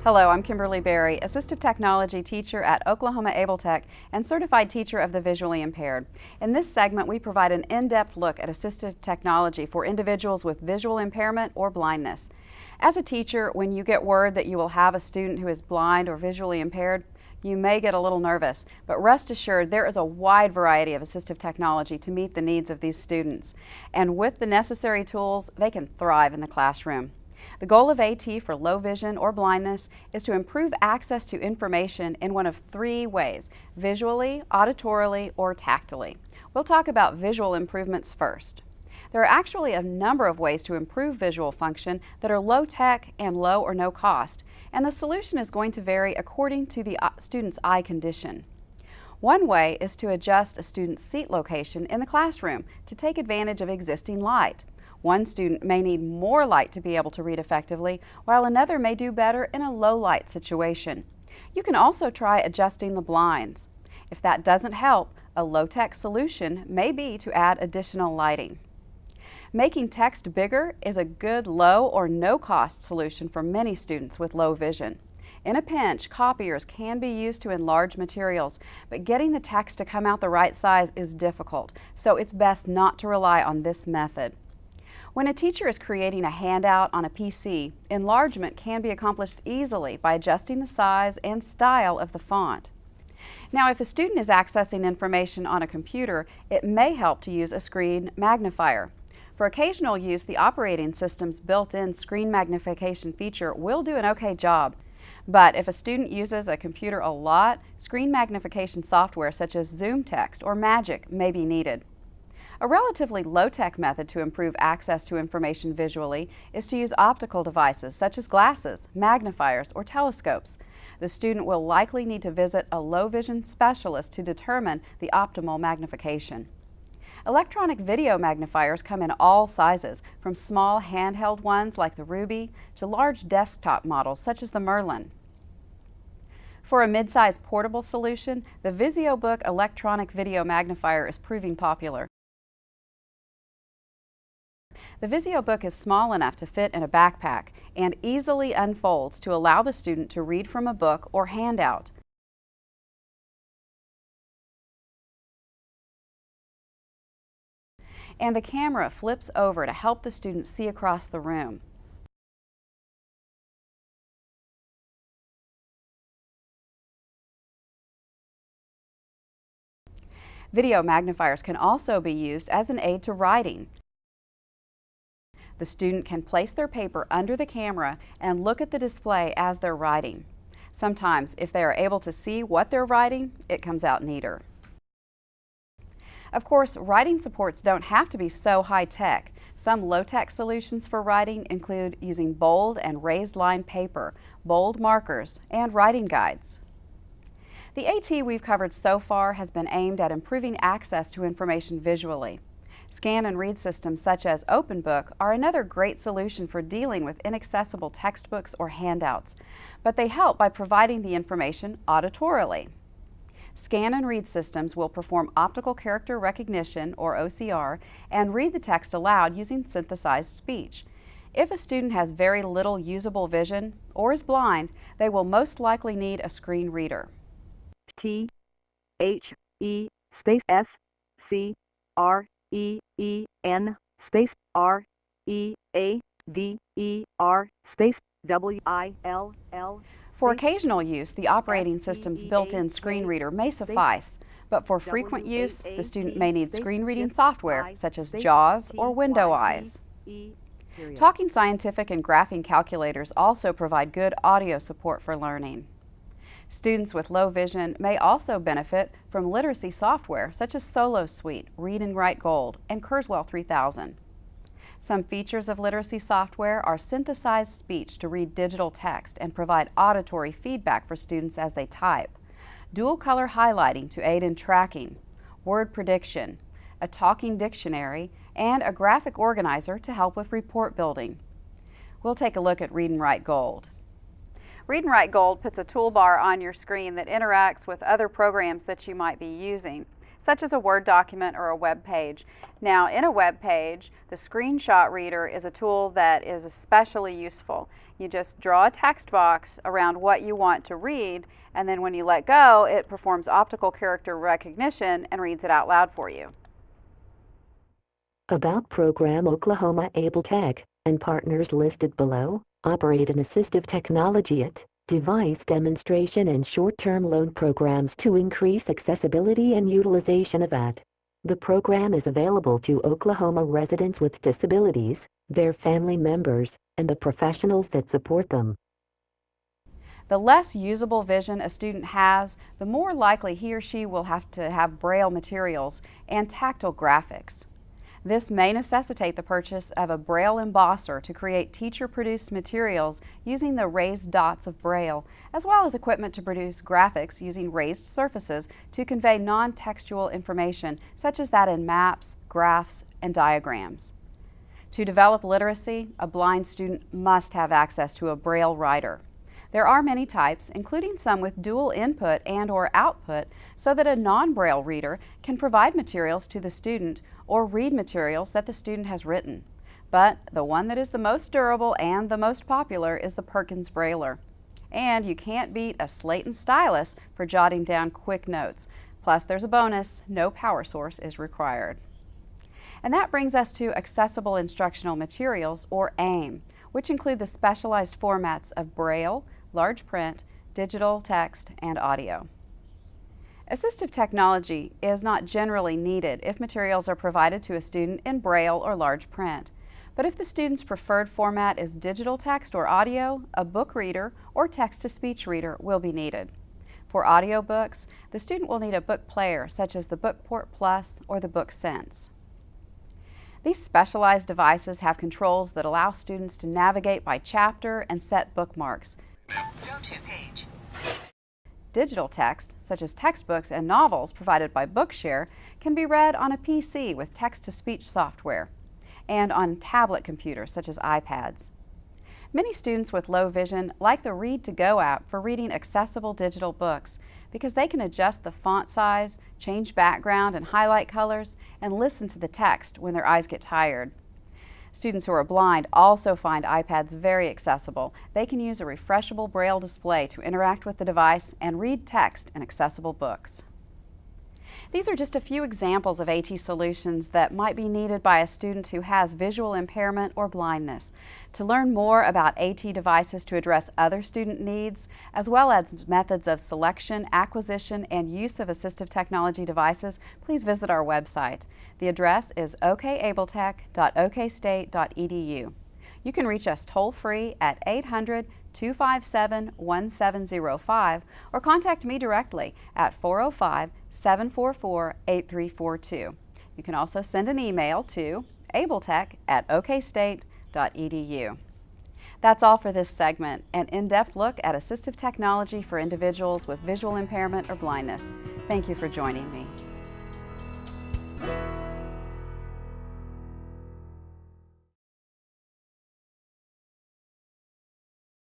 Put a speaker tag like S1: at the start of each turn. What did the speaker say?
S1: Hello, I'm Kimberly Berry, Assistive Technology Teacher at Oklahoma Able Tech and Certified Teacher of the Visually Impaired. In this segment, we provide an in-depth look at assistive technology for individuals with visual impairment or blindness. As a teacher, when you get word that you will have a student who is blind or visually impaired, you may get a little nervous, but rest assured there is a wide variety of assistive technology to meet the needs of these students. And with the necessary tools, they can thrive in the classroom. The goal of AT for low vision or blindness is to improve access to information in one of three ways: visually, auditorily, or tactily. We'll talk about visual improvements first. There are actually a number of ways to improve visual function that are low tech and low or no cost, and the solution is going to vary according to the student's eye condition. One way is to adjust a student's seat location in the classroom to take advantage of existing light. One student may need more light to be able to read effectively, while another may do better in a low light situation. You can also try adjusting the blinds. If that doesn't help, a low-tech solution may be to add additional lighting. Making text bigger is a good low or no-cost solution for many students with low vision. In a pinch, copiers can be used to enlarge materials, but getting the text to come out the right size is difficult, so it's best not to rely on this method. When a teacher is creating a handout on a PC, enlargement can be accomplished easily by adjusting the size and style of the font. Now, if a student is accessing information on a computer, it may help to use a screen magnifier. For occasional use, the operating system's built-in screen magnification feature will do an okay job. But if a student uses a computer a lot, screen magnification software such as Zoom Text or Magic may be needed. A relatively low-tech method to improve access to information visually is to use optical devices such as glasses, magnifiers, or telescopes. The student will likely need to visit a low-vision specialist to determine the optimal magnification. Electronic video magnifiers come in all sizes, from small handheld ones like the Ruby to large desktop models such as the Merlin. For a mid-size portable solution, the VisioBook electronic video magnifier is proving popular. The VisioBook is small enough to fit in a backpack and easily unfolds to allow the student to read from a book or handout. And the camera flips over to help the student see across the room. Video magnifiers can also be used as an aid to writing. The student can place their paper under the camera and look at the display as they're writing. Sometimes, if they are able to see what they're writing, it comes out neater. Of course, writing supports don't have to be so high-tech. Some low-tech solutions for writing include using bold and raised line paper, bold markers, and writing guides. The AT we've covered so far has been aimed at improving access to information visually. Scan and read systems such as OpenBook are another great solution for dealing with inaccessible textbooks or handouts, but they help by providing the information auditorily. Scan and read systems will perform optical character recognition, or OCR, and read the text aloud using synthesized speech. If a student has very little usable vision or is blind, they will most likely need a screen reader.
S2: THE space SCREEN space READER space WILL.
S1: For occasional use, the operating system's built-in screen reader may suffice, but for frequent use, the student may need screen reading software such as JAWS or Window Eyes. Talking Scientific and graphing calculators also provide good audio support for learning. Students with low vision may also benefit from literacy software such as Solo Suite, Read and Write Gold, and Kurzweil 3000. Some features of literacy software are synthesized speech to read digital text and provide auditory feedback for students as they type, dual color highlighting to aid in tracking, word prediction, a talking dictionary, and a graphic organizer to help with report building. We'll take a look at Read and Write Gold. Read and Write Gold puts a toolbar on your screen that interacts with other programs that you might be using. such as a Word document or a web page. Now, in a web page, the screenshot reader is a tool that is especially useful. You just draw a text box around what you want to read, and then when you let go, it performs optical character recognition and reads it out loud for you.
S3: About program Oklahoma Able Tech and partners listed below operate an assistive technology at device demonstration and short-term loan programs to increase accessibility and utilization of AT. The program is available to Oklahoma residents with disabilities, their family members, and the professionals that support them.
S1: The less usable vision a student has, the more likely he or she will have to have Braille materials and tactile graphics. This may necessitate the purchase of a Braille embosser to create teacher-produced materials using the raised dots of Braille, as well as equipment to produce graphics using raised surfaces to convey non-textual information, such as that in maps, graphs, and diagrams. To develop literacy, a blind student must have access to a Braille writer. There are many types, including some with dual input and/or output, so that a non-Braille reader can provide materials to the student or read materials that the student has written. But the one that is the most durable and the most popular is the Perkins Brailler. And you can't beat a slate and stylus for jotting down quick notes. Plus, there's a bonus: no power source is required. And that brings us to accessible instructional materials, or AIM, which include the specialized formats of Braille, large print, digital, text, and audio. Assistive technology is not generally needed if materials are provided to a student in Braille or large print. But if the student's preferred format is digital text or audio, a book reader or text-to-speech reader will be needed. For audiobooks, the student will need a book player such as the Bookport Plus or the BookSense. These specialized devices have controls that allow students to navigate by chapter and set bookmarks.
S4: Go to page.
S1: Digital text, such as textbooks and novels provided by Bookshare, can be read on a PC with text-to-speech software and on tablet computers such as iPads. Many students with low vision like the Read to Go app for reading accessible digital books because they can adjust the font size, change background and highlight colors, and listen to the text when their eyes get tired. Students who are blind also find iPads very accessible. They can use a refreshable Braille display to interact with the device and read text in accessible books. These are just a few examples of AT solutions that might be needed by a student who has visual impairment or blindness. To learn more about AT devices to address other student needs, as well as methods of selection, acquisition, and use of assistive technology devices, please visit our website. The address is okabletech.okstate.edu. You can reach us toll-free at 800-257-1705 or contact me directly at 405-744-8342. You can also send an email to abletech@okstate.edu. That's all for this segment, an in-depth look at assistive technology for individuals with visual impairment or blindness. Thank you for joining me.